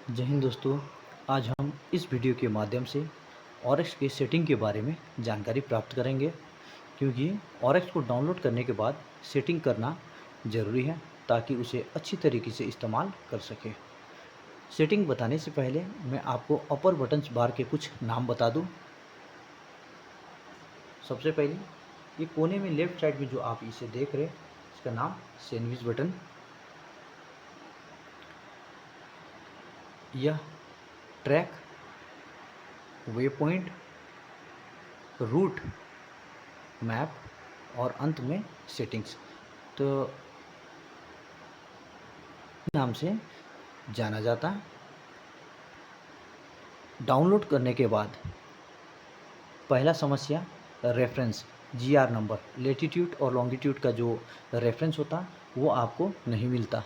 जय हिंद दोस्तों। आज हम इस वीडियो के माध्यम से ऑरेक्स के सेटिंग के बारे में जानकारी प्राप्त करेंगे, क्योंकि ऑरेक्स को डाउनलोड करने के बाद सेटिंग करना ज़रूरी है ताकि उसे अच्छी तरीके से इस्तेमाल कर सके। सेटिंग बताने से पहले मैं आपको अपर बटन्स बार के कुछ नाम बता दूं। सबसे पहले ये कोने में लेफ्ट साइड में जो आप इसे देख रहे हैं, इसका नाम सैंडविच बटन। यह track, waypoint, route, map और अंत में सेटिंग्स तो नाम से जाना जाता है। डाउनलोड करने के बाद पहला समस्या रेफरेंस जीआर नंबर, लेटीट्यूड और लॉन्गिट्यूड का जो रेफरेंस होता है वो आपको नहीं मिलता।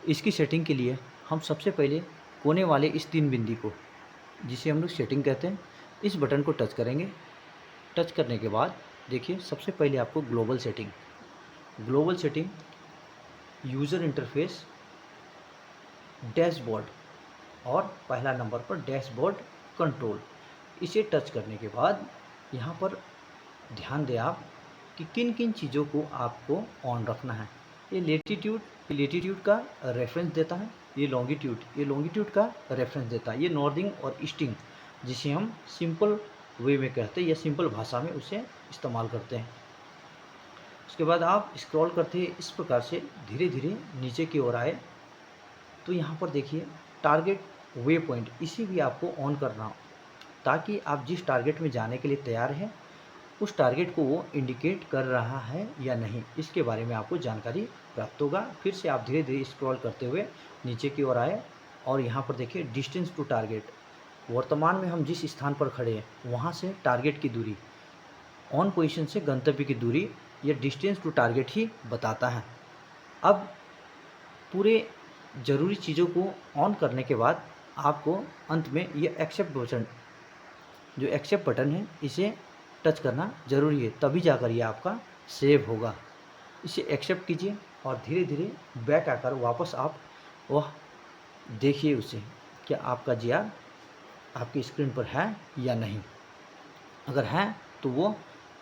इसकी सेटिंग के लिए हम सबसे पहले कोने वाले इस 3 बिंदी को, जिसे हम लोग सेटिंग कहते हैं, इस बटन को टच करेंगे। टच करने के बाद देखिए सबसे पहले आपको global setting, user interface, dashboard और पहला नंबर पर डैशबोर्ड कंट्रोल, इसे टच करने के बाद यहाँ पर ध्यान दें आप कि किन किन चीज़ों को आपको ऑन रखना है। ये लेटीट्यूड का रेफरेंस देता है, ये लॉन्गिट्यूड का रेफरेंस देता है, ये नॉर्दिंग और ईस्टिंग, जिसे हम सिंपल वे में कहते हैं या सिंपल भाषा में उसे इस्तेमाल करते हैं। उसके बाद आप स्क्रॉल करते हैं इस प्रकार से धीरे धीरे नीचे की ओर आए तो यहाँ पर देखिए टारगेट वे पॉइंट, इसी भी आपको ऑन करना हो ताकि आप जिस टारगेट में जाने के लिए तैयार हैं उस टारगेट को वो इंडिकेट कर रहा है या नहीं, इसके बारे में आपको जानकारी प्राप्त होगा। फिर से आप धीरे धीरे स्क्रॉल करते हुए नीचे की ओर आए और यहाँ पर देखिए डिस्टेंस टू टारगेट, वर्तमान में हम जिस स्थान पर खड़े हैं वहाँ से टारगेट की दूरी, ऑन पोजीशन से गंतव्य की दूरी, ये डिस्टेंस टू टारगेट ही बताता है। अब पूरे ज़रूरी चीज़ों को ऑन करने के बाद आपको अंत में ये एक्सेप्ट बटन है, इसे टच करना ज़रूरी है, तभी जाकर ये आपका सेव होगा। इसे एक्सेप्ट कीजिए और धीरे धीरे बैक आकर वापस आप वह देखिए उसे, क्या आपका जीआर आपकी स्क्रीन पर है या नहीं। अगर है तो वो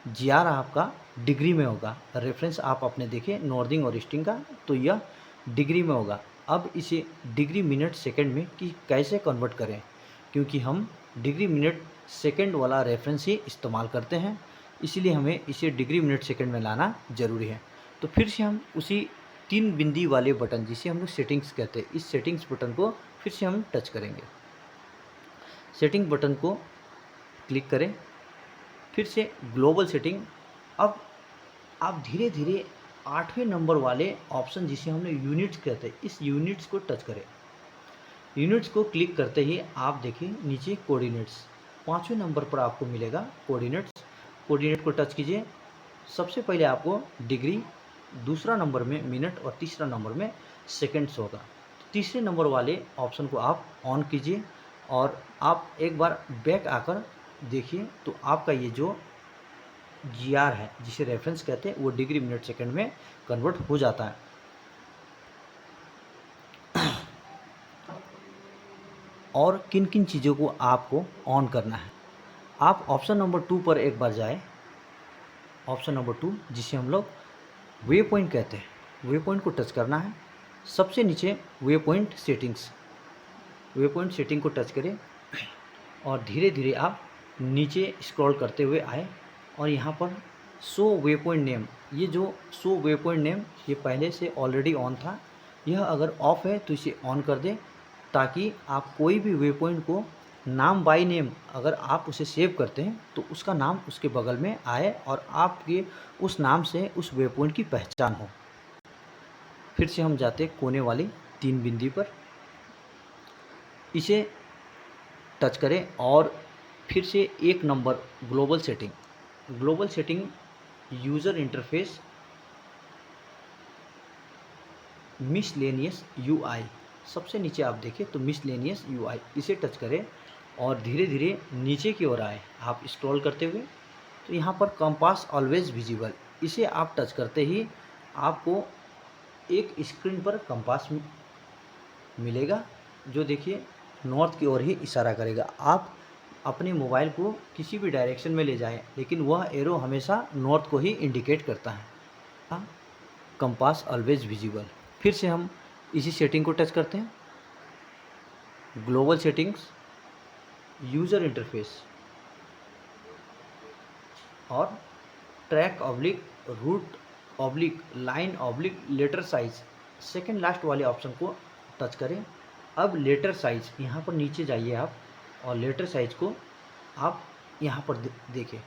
जीआर आपका डिग्री में होगा। रेफरेंस आप अपने देखिए नॉर्दिंग और ईस्टिंग का, तो यह डिग्री में होगा। अब इसे डिग्री मिनट सेकंड में कि कैसे कन्वर्ट करें, क्योंकि हम डिग्री मिनट सेकंड वाला रेफरेंस ही इस्तेमाल करते हैं, इसीलिए हमें इसे डिग्री मिनट सेकंड में लाना ज़रूरी है। तो फिर से हम उसी 3 बिंदी वाले बटन, जिसे हम लोग सेटिंग्स कहते हैं, इस सेटिंग्स बटन को फिर से हम टच करेंगे। सेटिंग बटन को क्लिक करें, फिर से ग्लोबल सेटिंग। अब आप धीरे धीरे 8वें नंबर वाले ऑप्शन, जिसे हम लोग यूनिट्स कहते हैं, इस यूनिट्स को टच करें। यूनिट्स को क्लिक करते ही आप देखिए नीचे कोऑर्डिनेट्स, 5वें नंबर पर आपको मिलेगा कोऑर्डिनेट्स। कोऑर्डिनेट को टच कीजिए। सबसे पहले आपको डिग्री, दूसरा नंबर में मिनट और तीसरा नंबर में सेकंड्स होगा। तीसरे नंबर वाले ऑप्शन को आप ऑन कीजिए और आप एक बार बैक आकर देखिए तो आपका ये जो जीआर है, जिसे रेफरेंस कहते हैं, वो डिग्री मिनट सेकंड में कन्वर्ट हो जाता है। और किन किन चीज़ों को आपको ऑन करना है, आप ऑप्शन नंबर 2 पर एक बार जाए। ऑप्शन नंबर 2, जिसे हम लोग वे पॉइंट कहते हैं, वे पॉइंट को टच करना है। सबसे नीचे वे पॉइंट सेटिंग को टच करें और धीरे धीरे आप नीचे स्क्रॉल करते हुए आए और यहाँ पर शो वे पॉइंट नेम, ये जो शो वे पॉइंट नेम ये पहले से ऑलरेडी ऑन था, यह अगर ऑफ है तो इसे ऑन कर दें ताकि आप कोई भी वे पॉइंट को नाम बाय नेम, अगर आप उसे सेव करते हैं तो उसका नाम उसके बगल में आए और आपके उस नाम से उस वे पॉइंट की पहचान हो। फिर से हम जाते कोने वाली 3 बिंदी पर, इसे टच करें और फिर से एक number global setting, user interface, miscellaneous UI, सबसे नीचे आप देखें तो मिसलेनियस यूआई, इसे टच करें और धीरे धीरे नीचे की ओर आए। आप स्क्रॉल करते हुए तो यहाँ पर कंपास ऑलवेज विजिबल, इसे आप टच करते ही आपको एक स्क्रीन पर कंपास मिलेगा, जो देखिए नॉर्थ की ओर ही इशारा करेगा। आप अपने मोबाइल को किसी भी डायरेक्शन में ले जाएं, लेकिन वह एरो हमेशा नॉर्थ को ही इंडिकेट करता है। Compass always visible. फिर से हम इसी सेटिंग को टच करते हैं, ग्लोबल सेटिंग्स, यूज़र इंटरफेस और track oblique route oblique line oblique letter size, second last वाले ऑप्शन को टच करें। अब लेटर साइज यहाँ पर नीचे जाइए आप, और लेटर साइज को आप यहाँ पर देखें।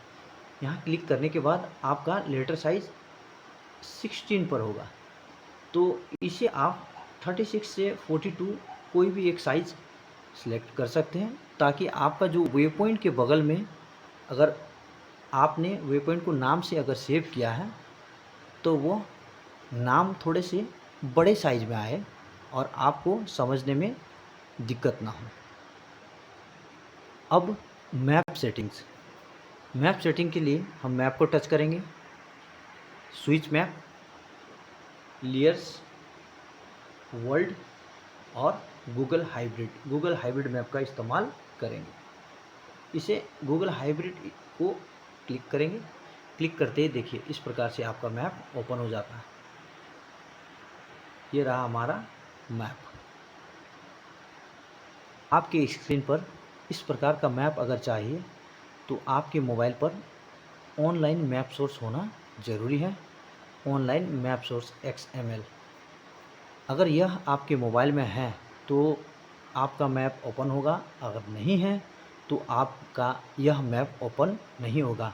यहाँ क्लिक करने के बाद आपका लेटर साइज 16 पर होगा, तो इसे आप 36 से 42 कोई भी एक साइज सिलेक्ट कर सकते हैं, ताकि आपका जो वे पॉइंट के बगल में, अगर आपने वे पॉइंट को नाम से अगर सेव किया है तो वो नाम थोड़े से बड़े साइज में आए और आपको समझने में दिक्कत ना हो। अब मैप सेटिंग्स। मैप सेटिंग के लिए हम मैप को टच करेंगे, स्विच मैप, लेयर्स, वर्ल्ड और गूगल हाइब्रिड मैप का इस्तेमाल करेंगे। इसे गूगल हाइब्रिड को क्लिक करेंगे। क्लिक करते ही देखिए इस प्रकार से आपका मैप ओपन हो जाता है। ये रहा हमारा मैप। आपके स्क्रीन पर इस प्रकार का मैप अगर चाहिए तो आपके मोबाइल पर ऑनलाइन मैप सोर्स होना ज़रूरी है, ऑनलाइन मैप सोर्स XML। अगर यह आपके मोबाइल में है तो आपका मैप ओपन होगा, अगर नहीं है तो आपका यह मैप ओपन नहीं होगा।